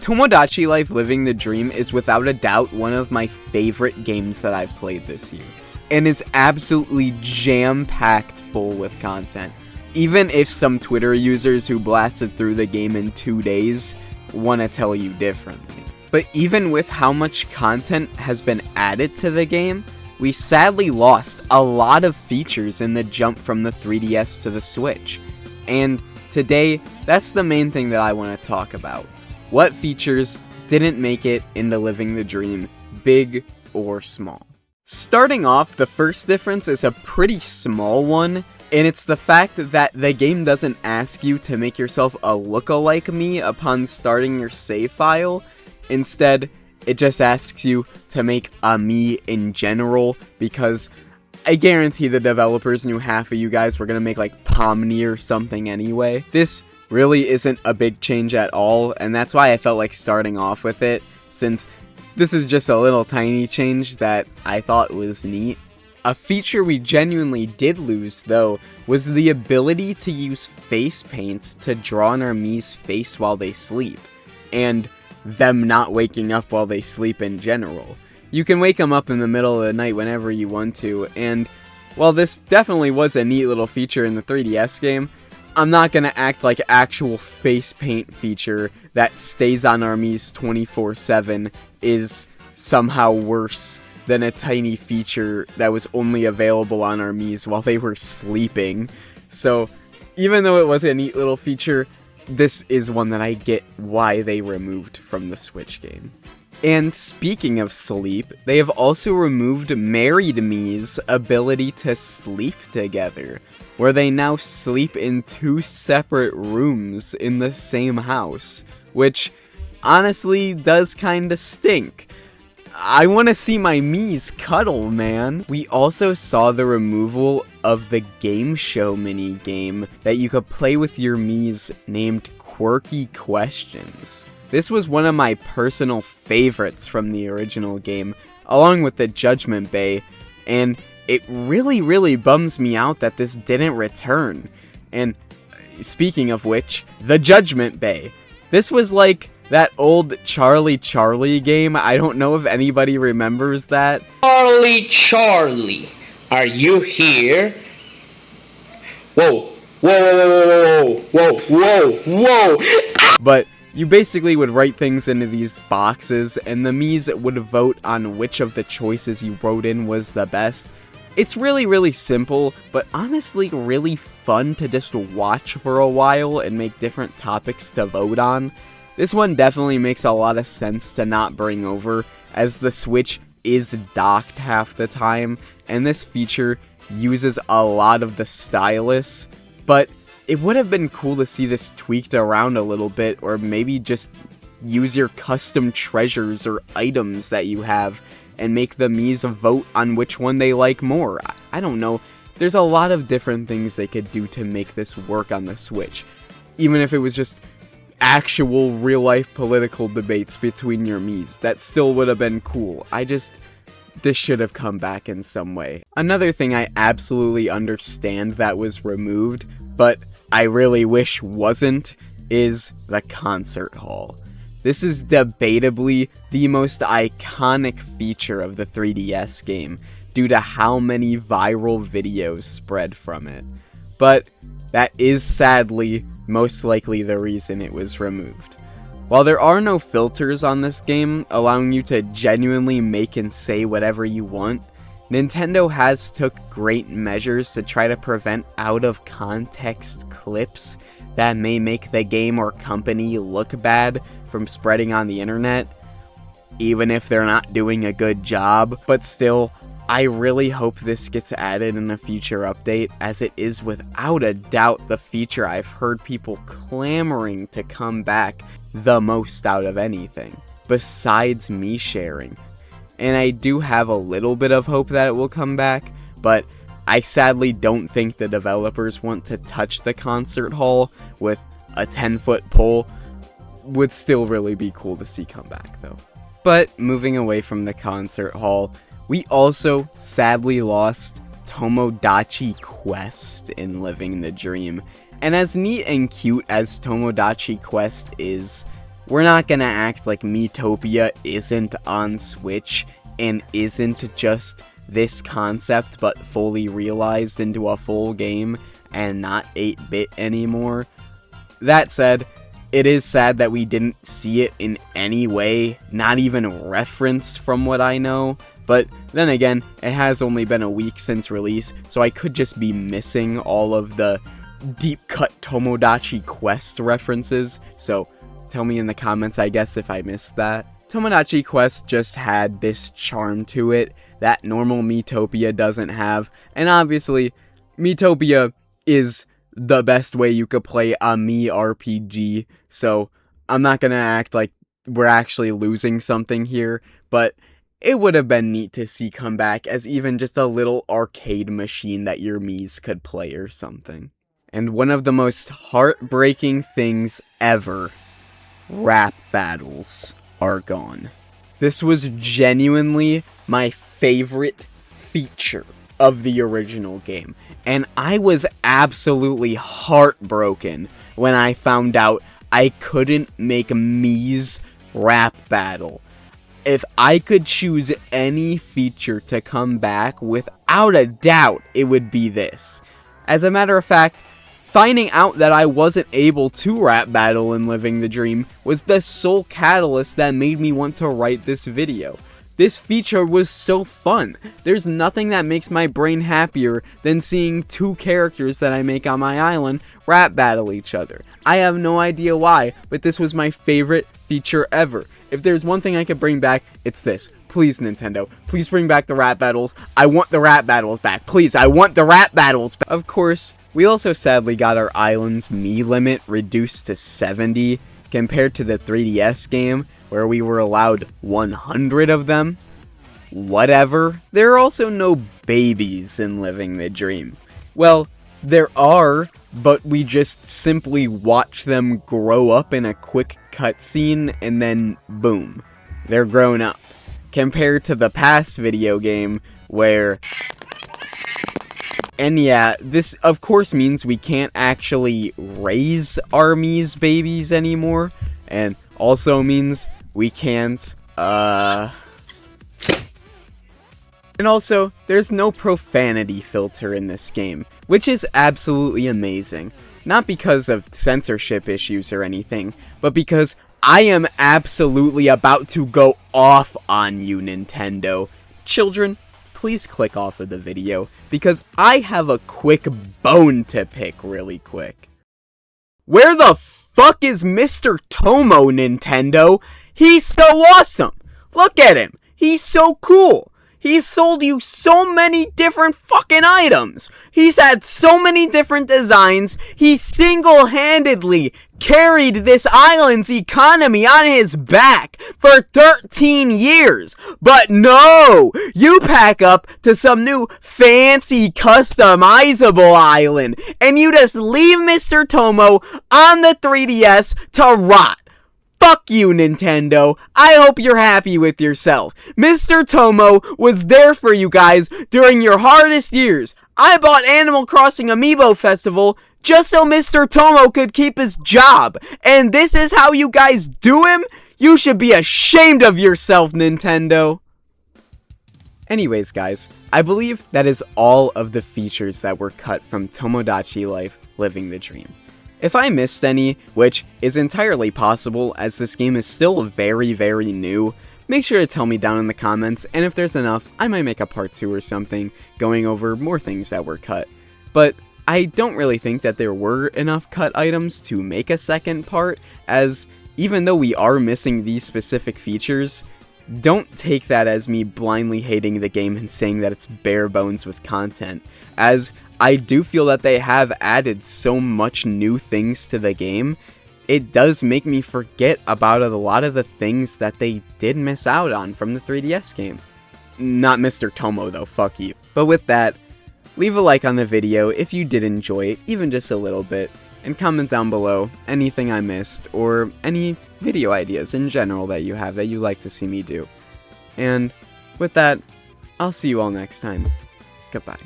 Tomodachi Life Living the Dream is without a doubt one of my favorite games that I've played this year, and is absolutely jam-packed full with content, even if some Twitter users who blasted through the game in 2 days want to tell you differently. But even with how much content has been added to the game, we sadly lost a lot of features in the jump from the 3DS to the Switch, and today, that's the main thing that I want to talk about. What features didn't make it into Living the Dream, big or small? Starting off, the first difference is a pretty small one, and it's the fact that the game doesn't ask you to make yourself a lookalike me upon starting your save file. Instead, it just asks you to make a me in general, because I guarantee the developers knew half of you guys were gonna make like Pomni or something anyway. This really isn't a big change at all, and that's why I felt like starting off with it, since this is just a little tiny change that I thought was neat. A feature we genuinely did lose, though, was the ability to use face paint to draw on our Mii's face while they sleep, and them not waking up while they sleep in general. You can wake them up in the middle of the night whenever you want to, and while this definitely was a neat little feature in the 3DS game, I'm not gonna act like actual face paint feature that stays on our Mii's 24/7 is somehow worse than a tiny feature that was only available on our Mii's while they were sleeping. So, even though it was a neat little feature, this is one that I get why they removed from the Switch game. And speaking of sleep, they have also removed married Mii's ability to sleep together, where they now sleep in 2 separate rooms in the same house, which honestly does kinda stink. I wanna see my Mii's cuddle, man. We also saw the removal of the game show mini game that you could play with your Mii's named Quirky Questions. This was one of my personal favorites from the original game, along with the Judgment Bay, and it really bums me out that this didn't return. And speaking of which, the Judgment Bay. This was like that old Charlie game. I don't know if anybody remembers that. Charlie, are you here? Whoa. But you basically would write things into these boxes, and the Mii's would vote on which of the choices you wrote in was the best. It's really simple, but honestly really fun to just watch for a while and make different topics to vote on. This one definitely makes a lot of sense to not bring over, as the Switch is docked half the time, and this feature uses a lot of the stylus, but it would have been cool to see this tweaked around a little bit, or maybe just use your custom treasures or items that you have and make the Mii's vote on which one they like more. I don't know. There's a lot of different things they could do to make this work on the Switch. Even if it was just actual real-life political debates between your Mii's, that still would have been cool. This should have come back in some way. Another thing I absolutely understand that was removed, but I really wish wasn't, is the concert hall. This is debatably the most iconic feature of the 3DS game, due to how many viral videos spread from it. But that is sadly most likely the reason it was removed. While there are no filters on this game, allowing you to genuinely make and say whatever you want, Nintendo has took great measures to try to prevent out-of-context clips that may make the game or company look bad from spreading on the internet, even if they're not doing a good job. But still, I really hope this gets added in a future update, as it is without a doubt the feature I've heard people clamoring to come back the most out of anything, besides me sharing. And I do have a little bit of hope that it will come back, but I sadly don't think the developers want to touch the concert hall with a 10-foot pole. Would still really be cool to see come back though. But moving away from the concert hall, we also sadly lost Tomodachi Quest in Living the Dream. And as neat and cute as Tomodachi Quest is, we're not gonna act like Miitopia isn't on Switch and isn't just this concept but fully realized into a full game and not 8-bit anymore. That said, it is sad that we didn't see it in any way, not even referenced from what I know, but then again, it has only been a week since release, so I could just be missing all of the deep-cut Tomodachi Quest references, so tell me in the comments, I guess, if I missed that. Tomodachi Quest just had this charm to it that normal Miitopia doesn't have, and obviously, Miitopia is the best way you could play a Mii RPG, so I'm not gonna act like we're actually losing something here, but it would have been neat to see come back as even just a little arcade machine that your Miis could play or something. And one of the most heartbreaking things ever, rap battles are gone. This was genuinely my favorite feature of the original game, and I was absolutely heartbroken when I found out I couldn't make Mii's rap battle. If I could choose any feature to come back, without a doubt, it would be this. As a matter of fact, finding out that I wasn't able to rap battle in Living the Dream was the sole catalyst that made me want to write this video. This feature was so fun. There's nothing that makes my brain happier than seeing two characters that I make on my island rap battle each other. I have no idea why, but this was my favorite feature ever. If there's one thing I could bring back, it's this. Please, Nintendo, please bring back the rap battles. I want the rap battles back. Please, I want the rap battles back. Of course, we also sadly got our island's Mii limit reduced to 70 compared to the 3DS game, where we were allowed 100 of them. Whatever. There are also no babies in Living the Dream. Well, there are, but we just simply watch them grow up in a quick cutscene and then boom, they're grown up. Compared to the past video game where... And yeah, this of course means we can't actually raise our Mii's babies anymore, and also means we can't, And also, there's no profanity filter in this game, which is absolutely amazing. Not because of censorship issues or anything, but because I am absolutely about to go off on you, Nintendo. Children, please click off of the video, because I have a quick bone to pick really quick. Where the fuck is Mr. Tommo, Nintendo? He's so awesome! Look at him! He's so cool! He's sold you so many different fucking items! He's had so many different designs! He single-handedly carried this island's economy on his back for 13 years! But no! You pack up to some new fancy customizable island, and you just leave Mr. Tommo on the 3DS to rot! Fuck you, Nintendo. I hope you're happy with yourself. Mr. Tommo was there for you guys during your hardest years. I bought Animal Crossing Amiibo Festival just so Mr. Tommo could keep his job. And this is how you guys do him? You should be ashamed of yourself, Nintendo. Anyways, guys, I believe that is all of the features that were cut from Tomodachi Life Living the Dream. If I missed any, which is entirely possible as this game is still very, very new, make sure to tell me down in the comments, and if there's enough, I might make a part 2 or something, going over more things that were cut. But I don't really think that there were enough cut items to make a second part, as even though we are missing these specific features, don't take that as me blindly hating the game and saying that it's bare bones with content, as I do feel that they have added so much new things to the game. It does make me forget about a lot of the things that they did miss out on from the 3DS game. Not Mr. Tommo though, fuck you. But with that, leave a like on the video if you did enjoy it, even just a little bit, and comment down below anything I missed, or any video ideas in general that you have that you'd like to see me do. And with that, I'll see you all next time. Goodbye.